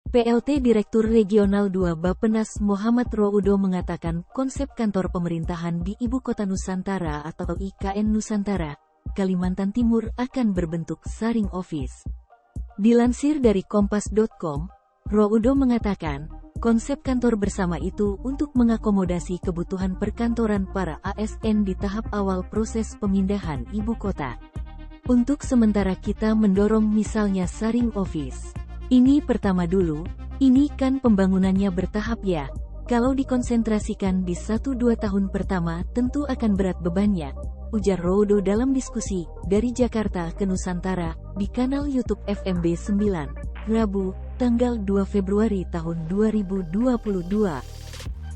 PLT Direktur Regional 2 Bappenas Muhammad Roudo mengatakan konsep kantor pemerintahan di Ibu Kota Nusantara atau IKN Nusantara, Kalimantan Timur akan berbentuk sharing office. Dilansir dari kompas.com, Roudo mengatakan, konsep kantor bersama itu untuk mengakomodasi kebutuhan perkantoran para ASN di tahap awal proses pemindahan ibu kota. Untuk sementara kita mendorong misalnya sharing office. Ini pertama dulu, ini kan pembangunannya bertahap ya. Kalau dikonsentrasikan di 1-2 tahun pertama tentu akan berat bebannya, ujar Roudo dalam diskusi dari Jakarta ke Nusantara di kanal YouTube FMB 9, Rabu, tanggal 2 Februari tahun 2022.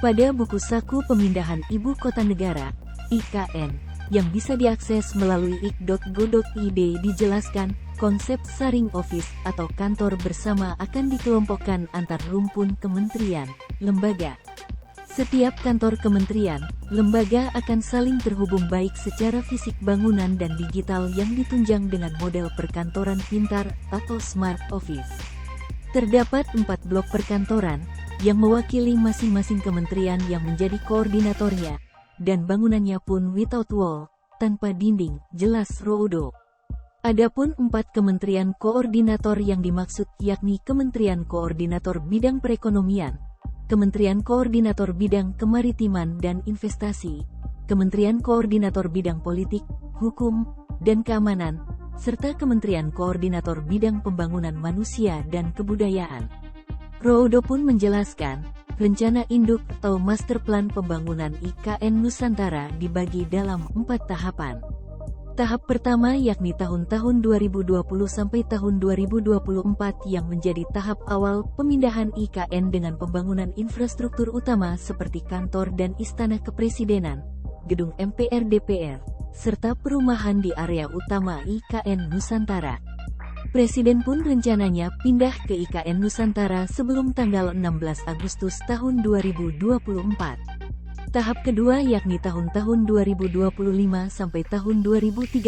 Pada buku saku pemindahan ibu kota negara, IKN, yang bisa diakses melalui ik.go.id dijelaskan, konsep sharing office atau kantor bersama akan dikelompokkan antar rumpun kementerian, lembaga. Setiap kantor kementerian, lembaga akan saling terhubung baik secara fisik bangunan dan digital yang ditunjang dengan model perkantoran pintar atau smart office. Terdapat 4 blok perkantoran, yang mewakili masing-masing kementerian yang menjadi koordinatornya, dan bangunannya pun without wall, tanpa dinding, jelas Roudo. Adapun 4 kementerian koordinator yang dimaksud yakni Kementerian Koordinator Bidang Perekonomian, Kementerian Koordinator Bidang Kemaritiman dan Investasi, Kementerian Koordinator Bidang Politik, Hukum, dan Keamanan, serta Kementerian Koordinator Bidang Pembangunan Manusia dan Kebudayaan. Roudo pun menjelaskan, rencana induk atau master plan pembangunan IKN Nusantara dibagi dalam 4 tahapan. Tahap pertama yakni tahun-tahun 2020 sampai tahun 2024 yang menjadi tahap awal pemindahan IKN dengan pembangunan infrastruktur utama seperti kantor dan istana kepresidenan, gedung MPR DPR, serta perumahan di area utama IKN Nusantara. Presiden pun rencananya pindah ke IKN Nusantara sebelum tanggal 16 Agustus tahun 2024. Tahap kedua yakni tahun-tahun 2025 sampai tahun 2035,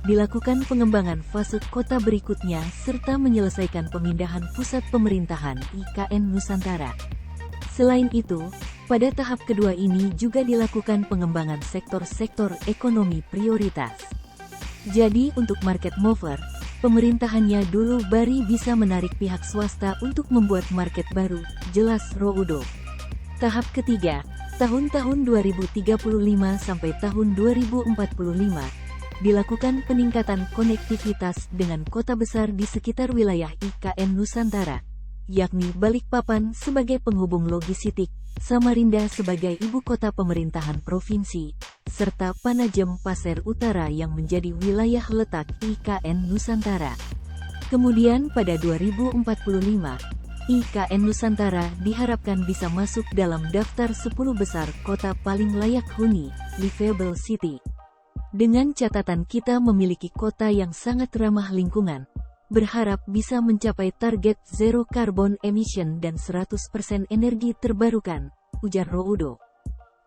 dilakukan pengembangan fase kota berikutnya serta menyelesaikan pemindahan pusat pemerintahan IKN Nusantara. Selain itu, pada tahap kedua ini juga dilakukan pengembangan sektor-sektor ekonomi prioritas. Jadi untuk market mover, pemerintahannya dulu baru bisa menarik pihak swasta untuk membuat market baru, jelas Roudo. Tahap ketiga, tahun-tahun 2035 sampai tahun 2045, dilakukan peningkatan konektivitas dengan kota besar di sekitar wilayah IKN Nusantara, yakni Balikpapan sebagai penghubung logistik, Samarinda sebagai ibu kota pemerintahan provinsi, serta Panajem Pasir Utara yang menjadi wilayah letak IKN Nusantara. Kemudian pada 2045, IKN Nusantara diharapkan bisa masuk dalam daftar 10 besar kota paling layak huni, livable city. Dengan catatan kita memiliki kota yang sangat ramah lingkungan, berharap bisa mencapai target zero carbon emission dan 100% energi terbarukan, ujar Roudo.